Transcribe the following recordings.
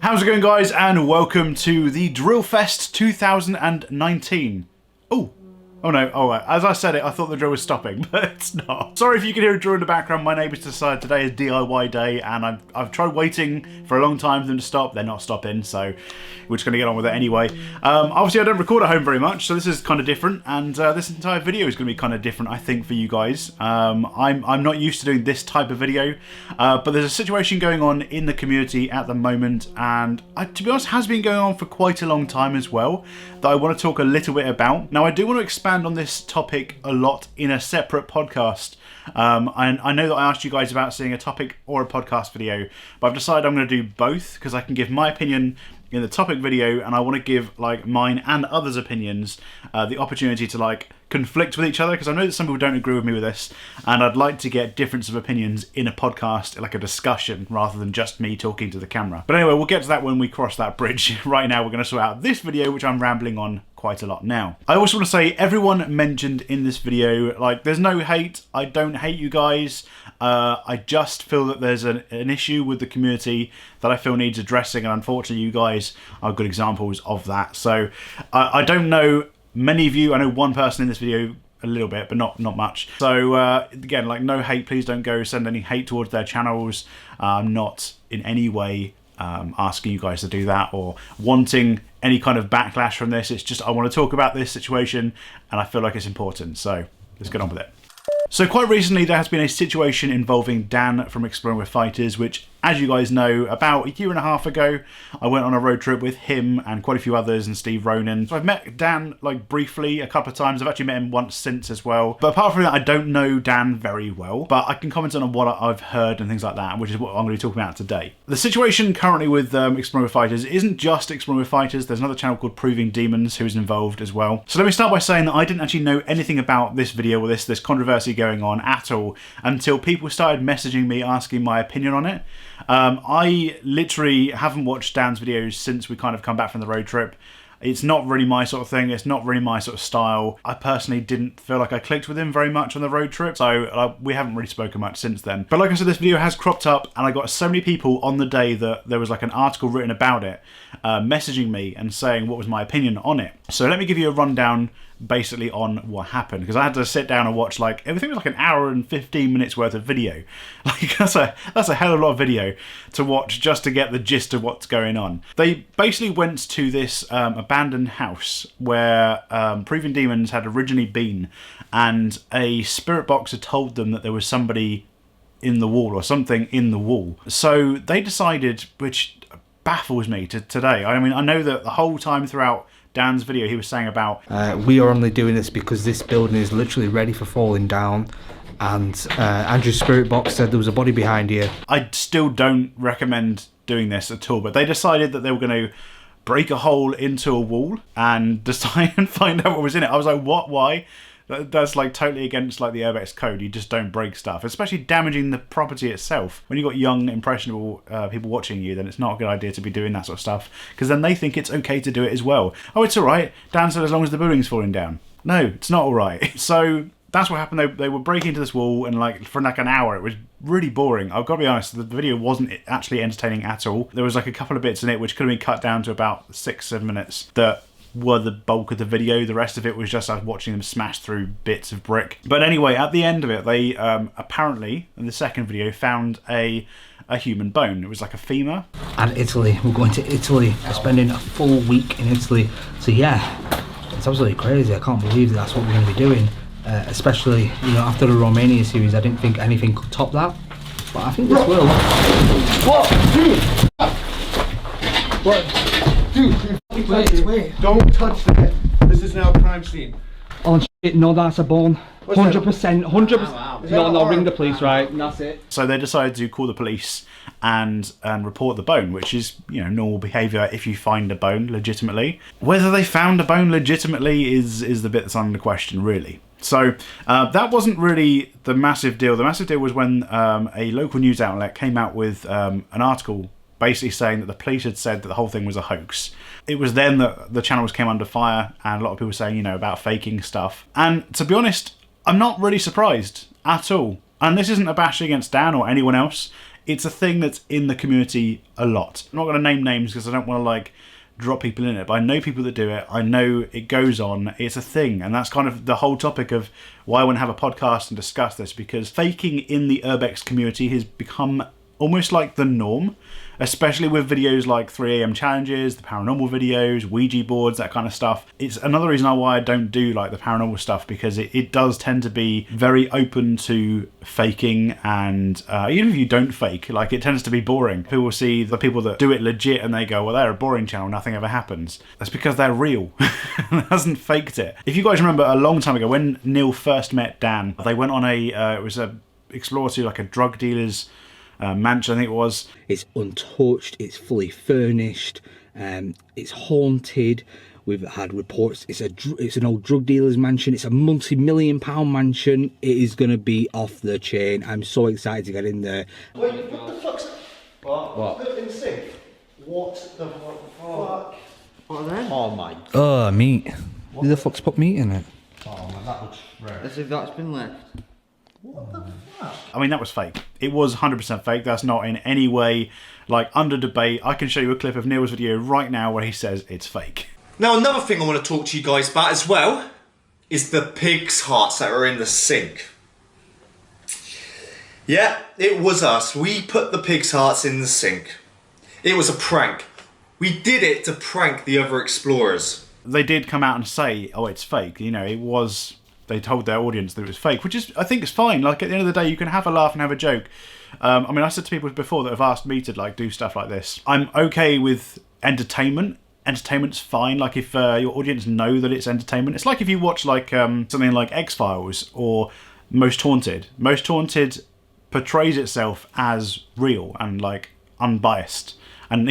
How's it going, guys, and welcome to the Drill Fest 2019. Oh no, as I said it, I thought the drill was stopping, but it's not. Sorry if you can hear a drill in the background. My neighbours decided today is DIY day, and I've tried waiting for a long time for them to stop. They're not stopping, so we're just going to get on with it anyway. Obviously, I don't record at home very much, so this is kind of different, and this entire video is going to be kind of different, I think, for you guys. I'm not used to doing this type of video, but there's a situation going on in the community at the moment, and to be honest, has been going on for quite a long time as well, that I want to talk a little bit about. Now, I do want to expand on this topic a lot in a separate podcast. I know that I asked you guys about seeing a topic or a podcast video, but I've decided I'm going to do both because I can give my opinion in the topic video, and I want to give like mine and others' opinions the opportunity to like conflict with each other, because I know that some people don't agree with me with this, and I'd like to get difference of opinions in a podcast, like a discussion, rather than just me talking to the camera. But anyway, we'll get to that when we cross that bridge. Right now, we're going to sort out this video, which I'm rambling on quite a lot now. I also want to say, everyone mentioned in this video, like, there's no hate. I don't hate you guys. I just feel that there's an issue with the community that I feel needs addressing, and unfortunately you guys are good examples of that. So I don't know many of you. I know one person in this video a little bit, but not much. So again, like, no hate. Please don't go send any hate towards their channels. I'm not in any way asking you guys to do that or wanting any kind of backlash from this. It's just I want to talk about this situation, and I feel like it's important. So let's get on with it. So quite recently there has been a situation involving Dan from Exploring with Fighters, which, as you guys know, about a year and a half ago, I went on a road trip with him and quite a few others and Steve Ronan. So I've met Dan like briefly a couple of times. I've actually met him once since as well. But apart from that, I don't know Dan very well, but I can comment on what I've heard and things like that, which is what I'm going to be talking about today. The situation currently with Exploring with Fighters isn't just Exploring with Fighters. There's another channel called Proving Demons who's involved as well. So let me start by saying that I didn't actually know anything about this video or this controversy going on at all until people started messaging me asking my opinion on it. I literally haven't watched Dan's videos since we kind of come back from the road trip. It's not really my sort of thing. It's not really my sort of style. I personally didn't feel like I clicked with him very much on the road trip, so we haven't really spoken much since then. But like I said, this video has cropped up, and I got so many people on the day that there was like an article written about it, messaging me and saying what was my opinion on it. So let me give you a rundown basically on what happened, because I had to sit down and watch like everything was like an hour and 15 minutes worth of video. Like that's a hell of a lot of video to watch just to get the gist of what's going on. They basically went to this abandoned house where Proving Demons had originally been, and a spirit box had told them that there was somebody in the wall or something in the wall. So they decided, which baffles me to today. I mean, I know that the whole time throughout Dan's video he was saying about we are only doing this because this building is literally ready for falling down, and Andrew's spirit box said there was a body behind here. I still don't recommend doing this at all, but they decided that they were going to break a hole into a wall and decide and find out what was in it. I was like, what? Why? That's like totally against like the Urbex code. You just don't break stuff, especially damaging the property itself. When you've got young, impressionable people watching you, then it's not a good idea to be doing that sort of stuff, because then they think it's okay to do it as well. Oh, it's all right. Dan said as long as the building's falling down. No, it's not all right. So that's what happened. They were breaking into this wall, and like for like an hour, it was really boring. I've got to be honest, the video wasn't actually entertaining at all. There was like a couple of bits in it which could have been cut down to about 6-7 minutes that were the bulk of the video. The rest of it was just us watching them smash through bits of brick. But anyway, at the end of it, they apparently, in the second video, found a human bone. It was like a femur. And Italy, we're going to Italy. We're spending a full week in Italy. So yeah, it's absolutely crazy. I can't believe that's what we're going to be doing. Especially, you know, after the Romania series, I didn't think anything could top that. But I think this will. What? Dude! What? Dude, wait. Don't touch that. This is now a crime scene. Oh shit, no, that's a bone. 100%, 100%. Wow. No, ring the police, right? That's it. So they decided to call the police and report the bone, which is, you know, normal behaviour if you find a bone legitimately. Whether they found a bone legitimately is the bit that's under question, really. So that wasn't really the massive deal. The massive deal was when a local news outlet came out with an article basically saying that the police had said that the whole thing was a hoax. It was then that the channels came under fire, and a lot of people saying, you know, about faking stuff. And to be honest, I'm not really surprised at all. And this isn't a bash against Dan or anyone else. It's a thing that's in the community a lot. I'm not going to name names because I don't want to like drop people in it, but I know people that do it. I know it goes on. It's a thing, and that's kind of the whole topic of why I want to have a podcast and discuss this, because faking in the Urbex community has become almost like the norm, especially with videos like 3 AM challenges, the paranormal videos, Ouija boards, that kind of stuff. It's another reason why I don't do like the paranormal stuff, because it does tend to be very open to faking, and even if you don't fake, like, it tends to be boring. People see the people that do it legit and they go, well, they're a boring channel, nothing ever happens. That's because they're real. Hasn't faked it. If you guys remember a long time ago when Neil first met Dan, they went on it was a explore to like a drug dealer's mansion, I think it was. It's untouched, it's fully furnished, it's haunted. We've had reports it's an old drug dealer's mansion. It's a multi-million-pound mansion. It is going to be off the chain. I'm so excited to get in there. Wait, what the fuck's... What? In the sink. What the fuck? What then? Oh my god. Oh, meat. Who the fuck's put meat in it? Oh man, that looks rare. As if that's been left. What the fuck? I mean, that was fake. It was 100% fake. That's not in any way like under debate. I can show you a clip of Neil's video right now where he says it's fake. Now, another thing I want to talk to you guys about as well is the pig's hearts that are in the sink. Yeah, it was us. We put the pig's hearts in the sink. It was a prank. We did it to prank the other explorers. They did come out and say, oh, it's fake. You know, it was... They told their audience that it was fake, which is, I think, is fine. Like, at the end of the day, you can have a laugh and have a joke. I mean, I said to people before that have asked me to like do stuff like this, I'm okay with entertainment. Entertainment's fine. Like, if your audience know that it's entertainment. It's like if you watch like something like X-Files or Most Haunted. Most Haunted portrays itself as real and like unbiased. And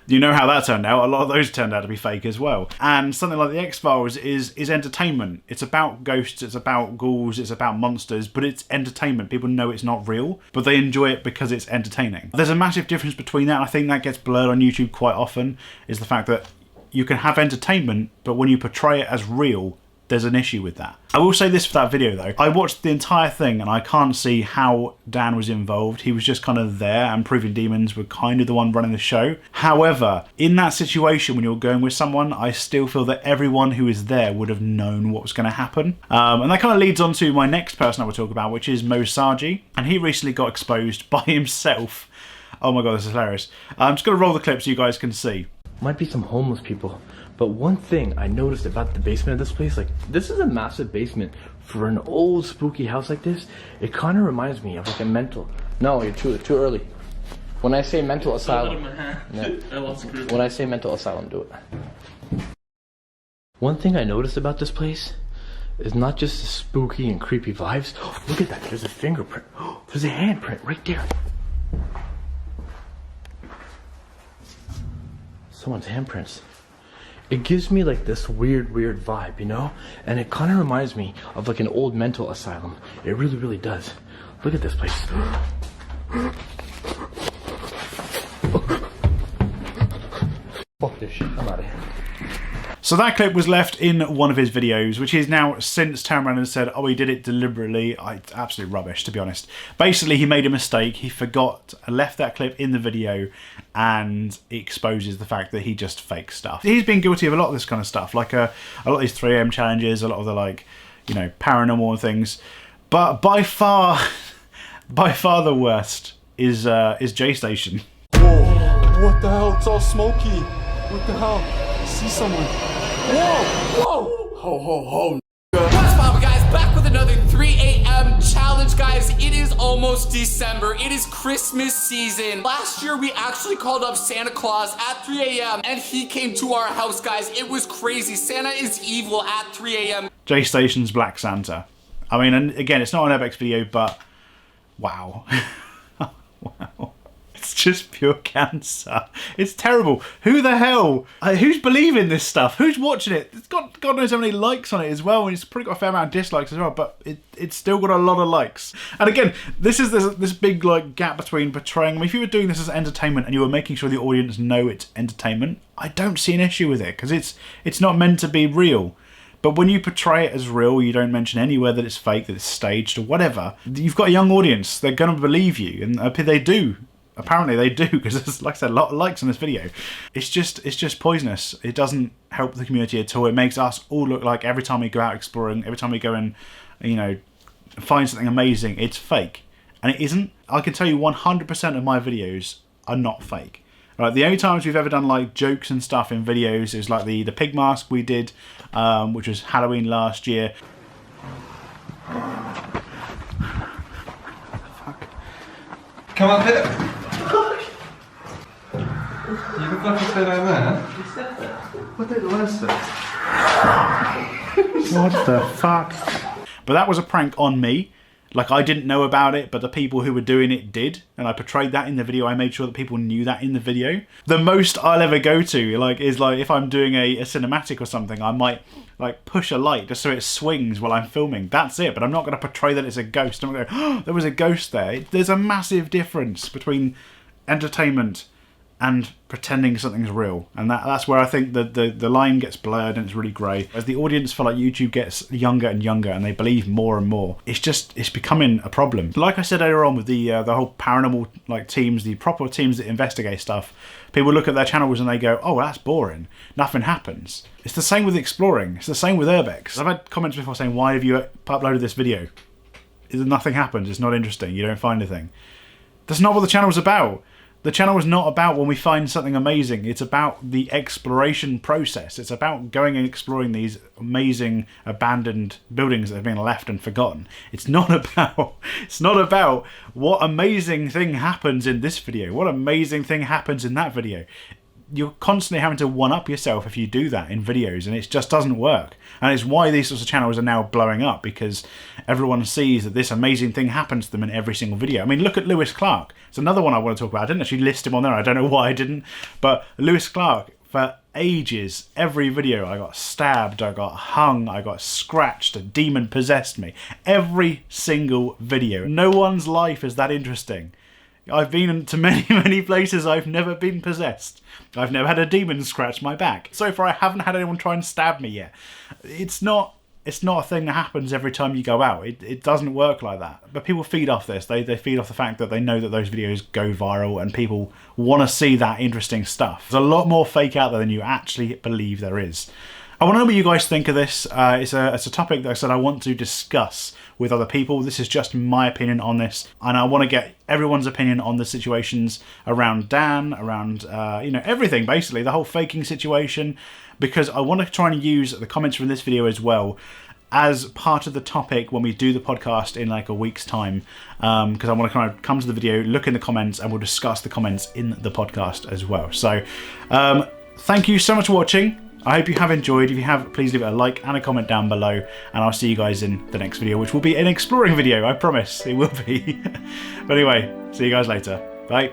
you know how that turned out. A lot of those turned out to be fake as well. And something like the X-Files is entertainment. It's about ghosts, it's about ghouls, it's about monsters, but it's entertainment. People know it's not real, but they enjoy it because it's entertaining. There's a massive difference between that. I think that gets blurred on YouTube quite often, is the fact that you can have entertainment, but when you portray it as real, there's an issue with that. I will say this for that video though. I watched the entire thing and I can't see how Dan was involved. He was just kind of there, and Proving Demons were kind of the one running the show. However, in that situation when you're going with someone, I still feel that everyone who is there would have known what was going to happen. And that kind of leads on to my next person I will talk about, which is Soggy. And he recently got exposed by himself. Oh my god, this is hilarious. I'm just going to roll the clip so you guys can see. Might be some homeless people, but one thing I noticed about the basement of this place, like, this is a massive basement for an old spooky house like this. It kind of reminds me of like a mental. No, you're too early. When I say mental asylum, when I say mental asylum, do it. One thing I noticed about this place is not just the spooky and creepy vibes. Oh, look at that! There's a fingerprint. Oh, there's a handprint right there. Someone's handprints. It gives me like this weird vibe, you know? And it kind of reminds me of like an old mental asylum. It really, really does. Look at this place. Fuck this shit, I'm out of here. So that clip was left in one of his videos, which he's now since turned around and said, oh, he did it deliberately. Absolute rubbish, to be honest. Basically, he made a mistake. He forgot and left that clip in the video, and it exposes the fact that he just fakes stuff. He's been guilty of a lot of this kind of stuff, like a lot of these 3 AM challenges, a lot of the, like, you know, paranormal things. But by far the worst is J Station. Whoa, what the hell? It's all smoky. What the hell? I see someone. Whoa, whoa. Ho, ho, ho. What's poppin', guys? Back with another 3 AM challenge, guys. It is almost December. It is Christmas season. Last year, we actually called up Santa Claus at 3 AM, and he came to our house, guys. It was crazy. Santa is evil at 3 AM. J Station's Black Santa. I mean, and again, it's not an Urbex video, but wow. Wow. It's just pure cancer. It's terrible. Who the hell? Who's believing this stuff? Who's watching it? It's got God knows how many likes on it as well, and it's probably got a fair amount of dislikes as well, but it's still got a lot of likes. And again, this is this big like gap between portraying. I mean, if you were doing this as entertainment and you were making sure the audience know it's entertainment, I don't see an issue with it, because it's not meant to be real. But when you portray it as real, you don't mention anywhere that it's fake, that it's staged or whatever, you've got a young audience. They're going to believe you, and they do. apparently they do, because there's, like I said, a lot of likes on this video. It's just poisonous. It doesn't help the community at all. It makes us all look like every time we go out exploring, every time we go and, you know, find something amazing, it's fake. And it isn't. I can tell you 100% of my videos are not fake. Right, the only times we've ever done like jokes and stuff in videos is like the pig mask we did, which was Halloween last year. Come up here. You can fucking stay down there. What the fuck? But that was a prank on me. Like, I didn't know about it, but the people who were doing it did, and I portrayed that in the video. I made sure that people knew that in the video. The most I'll ever go to, like, is like if I'm doing a cinematic or something, I might like push a light just so it swings while I'm filming. That's it. But I'm not going to portray that it's a ghost. I'm going to go, oh, there was a ghost there. There's a massive difference between entertainment and pretending something's real, and that's where I think the line gets blurred and it's really grey. As the audience for like YouTube gets younger and younger and they believe more and more, it's becoming a problem. Like I said earlier on with the whole paranormal like teams, the proper teams that investigate stuff, people look at their channels and they go, oh, that's boring, nothing happens. It's the same with exploring, it's the same with Urbex. I've had comments before saying, why have you uploaded this video? Nothing happens, it's not interesting, you don't find anything. That's not what the channel's about. The channel is not about when we find something amazing. It's about the exploration process. It's about going and exploring these amazing abandoned buildings that have been left and forgotten. It's not about what amazing thing happens in this video, what amazing thing happens in that video. You're constantly having to one-up yourself if you do that in videos, and it just doesn't work. And it's why these sorts of channels are now blowing up, because everyone sees that this amazing thing happens to them in every single video. I mean, look at Lewis Clark. It's another one I want to talk about. I didn't actually list him on there. I don't know why I didn't. But Lewis Clark, for ages, every video I got stabbed, I got hung, I got scratched, a demon possessed me. Every single video. No one's life is that interesting. I've been to many, many places. I've never been possessed. I've never had a demon scratch my back. So far, I haven't had anyone try and stab me yet. It's not a thing that happens every time you go out. It doesn't work like that. But people feed off this. They feed off the fact that they know that those videos go viral and people want to see that interesting stuff. There's a lot more fake out there than you actually believe there is. I want to know what you guys think of this. It's a topic that I said I want to discuss with other people. This is just my opinion on this, and I want to get everyone's opinion on the situations around Dan, around you know, everything basically, the whole faking situation, because I want to try and use the comments from this video as well as part of the topic when we do the podcast in like a week's time, because I want to kind of come to the video, look in the comments, and we'll discuss the comments in the podcast as well. So thank you so much for watching. I hope you have enjoyed. If you have, please leave it a like and a comment down below, and I'll see you guys in the next video, which will be an exploring video, I promise. It will be. But anyway, see you guys later. Bye.